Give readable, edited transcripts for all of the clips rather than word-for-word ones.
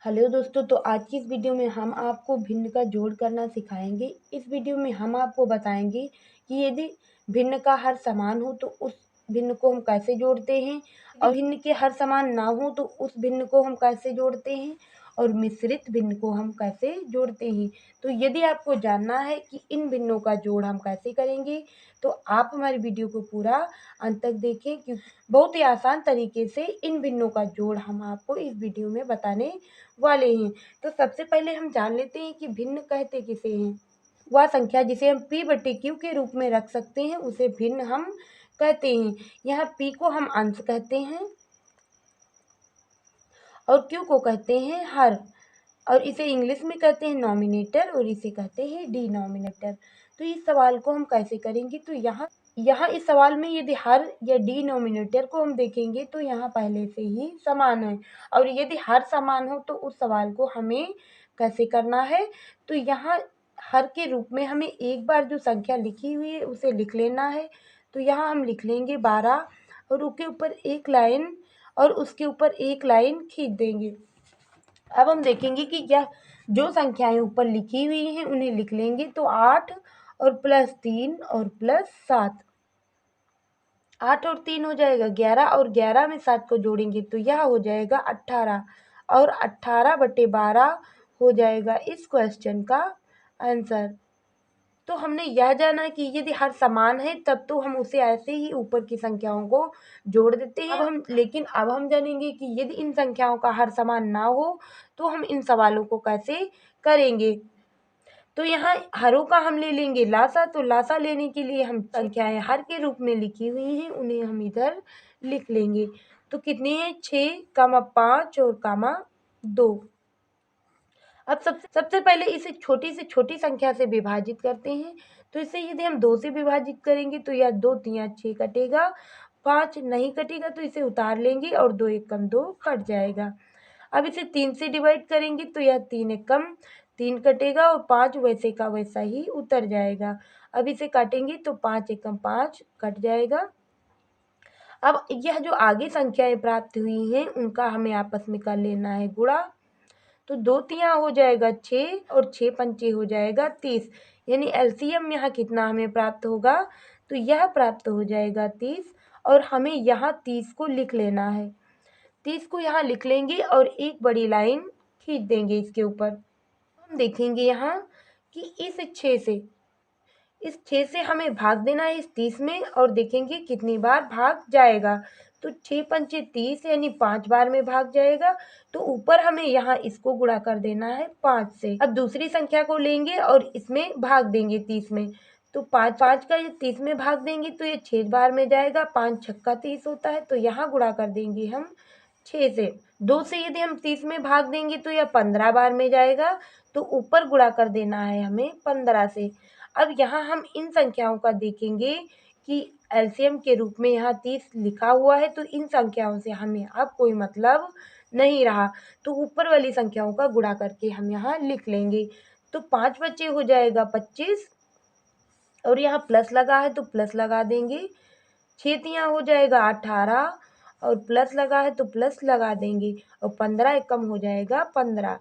Hello दोस्तों, तो आज की इस वीडियो में हम आपको भिन्न का जोड़ करना सिखाएंगे। इस वीडियो में हम आपको बताएंगे कि यदि भिन्न का हर समान हो तो उस भिन्न को हम कैसे जोड़ते हैं, और भिन्न के हर समान ना हो तो उस भिन्न को हम कैसे जोड़ते हैं, और मिश्रित भिन्न को हम कैसे जोड़ते हैं। तो यदि आपको जानना है कि इन भिन्नों का जोड़ हम कैसे करेंगे तो आप हमारी वीडियो को पूरा अंत तक देखें, क्योंकि बहुत ही आसान तरीके से इन भिन्नों का जोड़ हम आपको इस वीडियो में बताने वाले हैं। तो सबसे पहले हम जान लेते हैं कि भिन्न कहते किसे हैं। वह संख्या जिसे हम p/q के रूप में रख सकते हैं उसे भिन्न हम कहते हैं। यहाँ p को हम अंश कहते हैं और q को कहते हैं हर, और इसे इंग्लिश में कहते हैं नॉमिनेटर और इसे कहते हैं डिनोमिनेटर। तो इस सवाल को हम कैसे करेंगे, तो यहाँ इस सवाल में यदि हर या डिनोमिनेटर को हम देखेंगे तो यहाँ पहले से ही समान है, और यदि हर समान हो तो उस सवाल को हमें कैसे करना है। तो यहाँ हर के रूप में हमें एक बार जो संख्या लिखी हुई है उसे लिख लेना है। तो यहाँ हम लिख लेंगे 12 और उसके ऊपर एक लाइन और उसके ऊपर एक लाइन खींच देंगे। अब हम देखेंगे कि यह जो संख्याएं ऊपर लिखी हुई हैं उन्हें लिख लेंगे। तो 8 और प्लस 3 और प्लस 7, 8 और 3 हो जाएगा 11, और 11 में 7 को जोड़ेंगे तो यह हो जाएगा 18, और 18/12 हो जाएगा इस क्वेश्चन का आंसर। तो हमने यह जाना कि यदि हर समान है तब तो हम उसे ऐसे ही ऊपर की संख्याओं को जोड़ देते हैं। अब हम जानेंगे कि यदि इन संख्याओं का हर समान ना हो तो हम इन सवालों को कैसे करेंगे। तो यहाँ हरों का हम ले लेंगे लासा। तो लासा लेने के लिए हम संख्याएं हर के रूप में लिखी हुई हैं उन्हें हम इधर लिख लेंगे। तो कितने हैं 6, 5 और 2। अब सबसे पहले इसे छोटी से छोटी संख्या से विभाजित करते हैं। तो इसे यदि हम 2 से विभाजित करेंगे तो यह 2 3 6 कटेगा, 5 नहीं कटेगा तो इसे उतार लेंगे और 2 1 2 कट जाएगा। अब इसे 3 से डिवाइड करेंगे तो यह 3 1 3 कटेगा और 5 वैसे का वैसा ही उतर जाएगा। अब इसे काटेंगे तो 5 1 5 कट जाएगा। अब यह जो आगे संख्याएं प्राप्त हुई हैं उनका हमें आपस में कर लेना है गुणा। तो 2 तिया हो जाएगा 6 और 6 पंचे हो जाएगा 30, यानी एलसीएम यहाँ कितना हमें प्राप्त होगा, तो यह प्राप्त हो जाएगा 30। और हमें यहाँ 30 को लिख लेना है। 30 को यहाँ लिख लेंगे और एक बड़ी लाइन खींच देंगे इसके ऊपर। हम देखेंगे यहाँ कि इस 6 से हमें भाग देना है इस 30 में, और देखेंगे कितनी बार भाग जाएगा। तो 6 पंचे 30 यानी 5 बार में भाग जाएगा। तो ऊपर हमें यहाँ इसको गुणा कर देना है 5 से। अब दूसरी संख्या को लेंगे और इसमें भाग देंगे 30 में। तो 5 का ये 30 में भाग देंगे तो ये 6 बार में जाएगा, 5 छक्का 30 होता है। तो यहाँ गुणा कर देंगे हम 6 से। 2 से यदि हम 30 में भाग देंगे तो यह 15 बार में जाएगा। तो ऊपर गुणा कर देना है हमें 15 से। अब यहाँ हम इन संख्याओं का देखेंगे कि एलसीएम के रूप में यहाँ 30 लिखा हुआ है, तो इन संख्याओं से हमें अब कोई मतलब नहीं रहा। तो ऊपर वाली संख्याओं का गुणा करके हम यहाँ लिख लेंगे। तो 5 बच्चे हो जाएगा 25, और यहाँ प्लस लगा है तो प्लस लगा देंगे। 6 तिया हो जाएगा 18, और प्लस लगा है तो प्लस लगा देंगे, और 15 एक कम हो जाएगा 15।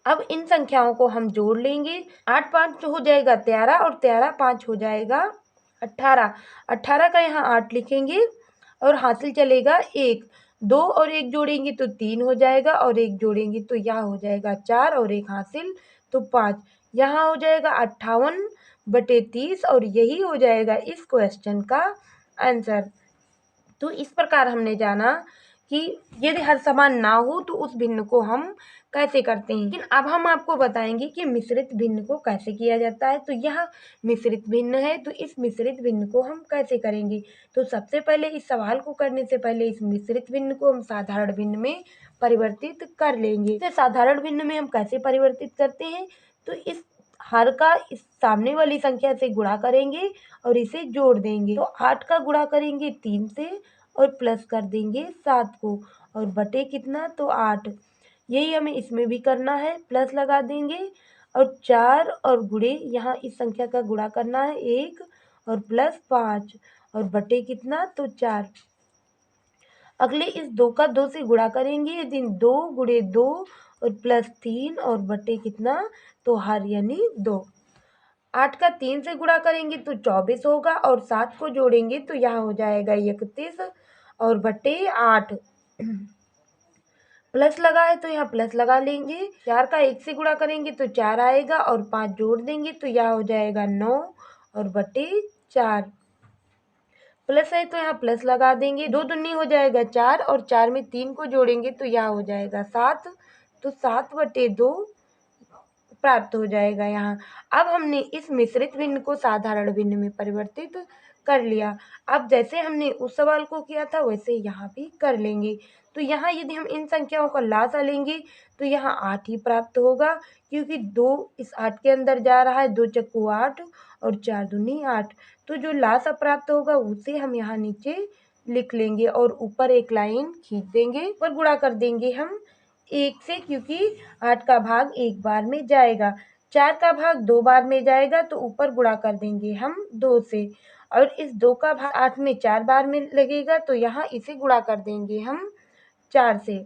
अब इन संख्याओं को हम जोड़ लेंगे। 8 5 हो जाएगा 13, और 13 5 हो जाएगा 18। 18 का यहाँ 8 लिखेंगे और हासिल चलेगा 1। 2 और 1 जोड़ेंगे तो 3 हो जाएगा, और 1 जोड़ेंगे तो यह हो जाएगा 4, और 1 हासिल तो 5। यहाँ हो जाएगा 58/30, और यही हो जाएगा इस क्वेश्चन का आंसर। तो इस प्रकार हमने जाना कि यदि हर समान ना हो तो उस भिन्न को हम कैसे करते हैं। लेकिन अब हम आपको बताएंगे कि मिश्रित भिन्न को कैसे किया जाता है। तो यह मिश्रित भिन्न है, तो इस मिश्रित भिन्न को हम कैसे करेंगे। तो सबसे पहले इस सवाल को करने से पहले इस मिश्रित भिन्न को हम साधारण भिन्न में परिवर्तित कर लेंगे। इसे साधारण भिन्न में हम कैसे परिवर्तित करते हैं, तो इस हर का इस सामने वाली संख्या से गुणा करेंगे और इसे जोड़ देंगे। तो 8 का गुणा करेंगे 3 से और प्लस कर देंगे 7 को, और बटे कितना तो 8। यही हमें इसमें भी करना है, प्लस लगा देंगे और 4 और गुणे यहाँ इस संख्या का गुणा करना है 1 और प्लस 5, और बटे कितना तो 4। अगले इस 2 का 2 से गुणा करेंगे, यदि 2 गुणे 2 और प्लस 3 और बटे कितना, तो हर यानी 2। 8 का 3 से गुणा करेंगे तो 24 होगा और 7 को जोड़ेंगे तो यहाँ हो जाएगा 31 और बटे 8। प्लस लगा है तो यहाँ प्लस लगा लेंगे। 4 का 1 से गुणा करेंगे तो 4 आएगा और 5 जोड़ देंगे तो यहाँ हो जाएगा 9 और बटे 4। प्लस है तो यहाँ प्लस लगा देंगे। 2 दूनी हो जाएगा 4 और 4 में 3 को जोड़ेंगे तो यहाँ हो जाएगा 7, तो 7 बटे 2 प्राप्त हो जाएगा यहाँ। अब हमने इस मिश्रित भिन्न को साधारण भिन्न में परिवर्तित कर लिया। अब जैसे हमने उस सवाल को किया था वैसे यहाँ भी कर लेंगे। तो यहाँ यदि हम इन संख्याओं का लासा लेंगे तो यहाँ 8 ही प्राप्त होगा, क्योंकि 2 इस 8 के अंदर जा रहा है, 2 चक्कू 8 और 4 दूनी 8। तो जो लासा प्राप्त होगा उसे हम यहाँ नीचे लिख लेंगे और ऊपर एक लाइन खींच देंगे। ऊपर गुणा कर देंगे हम 1 से, क्योंकि 8 का भाग एक बार में जाएगा। 4 का भाग 2 बार में जाएगा तो ऊपर गुणा कर देंगे हम 2 से, और इस 2 का भाग 8 में 4 बार में लगेगा तो यहाँ इसे गुणा कर देंगे हम 4 से।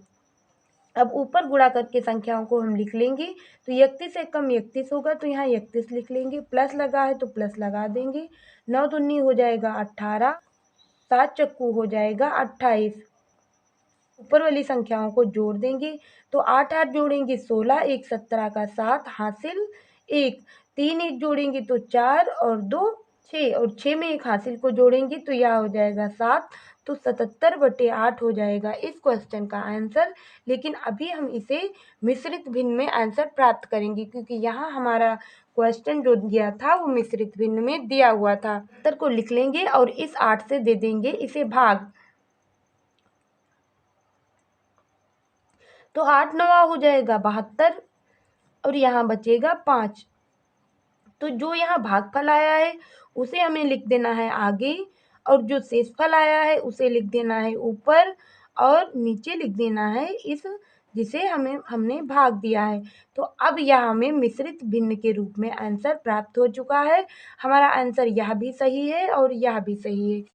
अब ऊपर गुणा करके संख्याओं को हम लिख लेंगे। तो 31 से कम 31 होगा तो यहाँ 31 लिख लेंगे। प्लस लगा है तो प्लस लगा देंगे। 9 दूनी हो जाएगा 18, 7 चक्कू हो जाएगा 28। ऊपर वाली संख्याओं को जोड़ देंगे तो 8 8 जोड़ेंगे 16, 1 17 का 7 हासिल 1, 3 1 जोड़ेंगे तो 4 और 2 6 और 6 में 1 हासिल को जोड़ेंगे तो यह हो जाएगा 7, तो 77 बटे 8 हो जाएगा इस क्वेश्चन का आंसर। लेकिन अभी हम इसे मिश्रित भिन्न में आंसर प्राप्त करेंगे, क्योंकि यहाँ हमारा क्वेश्चन जो दिया था वो मिश्रित भिन्न में दिया हुआ था। उत्तर को लिख लेंगे और इस 8 से दे देंगे इसे भाग। तो 8 9 हो जाएगा 72 और यहाँ बचेगा 5। तो जो यहाँ भागफल आया है उसे हमें लिख देना है आगे, और जो शेषफल आया है उसे लिख देना है ऊपर, और नीचे लिख देना है इस जिसे हमने भाग दिया है। तो अब यह हमें मिश्रित भिन्न के रूप में आंसर प्राप्त हो चुका है। हमारा आंसर यह भी सही है और यह भी सही है।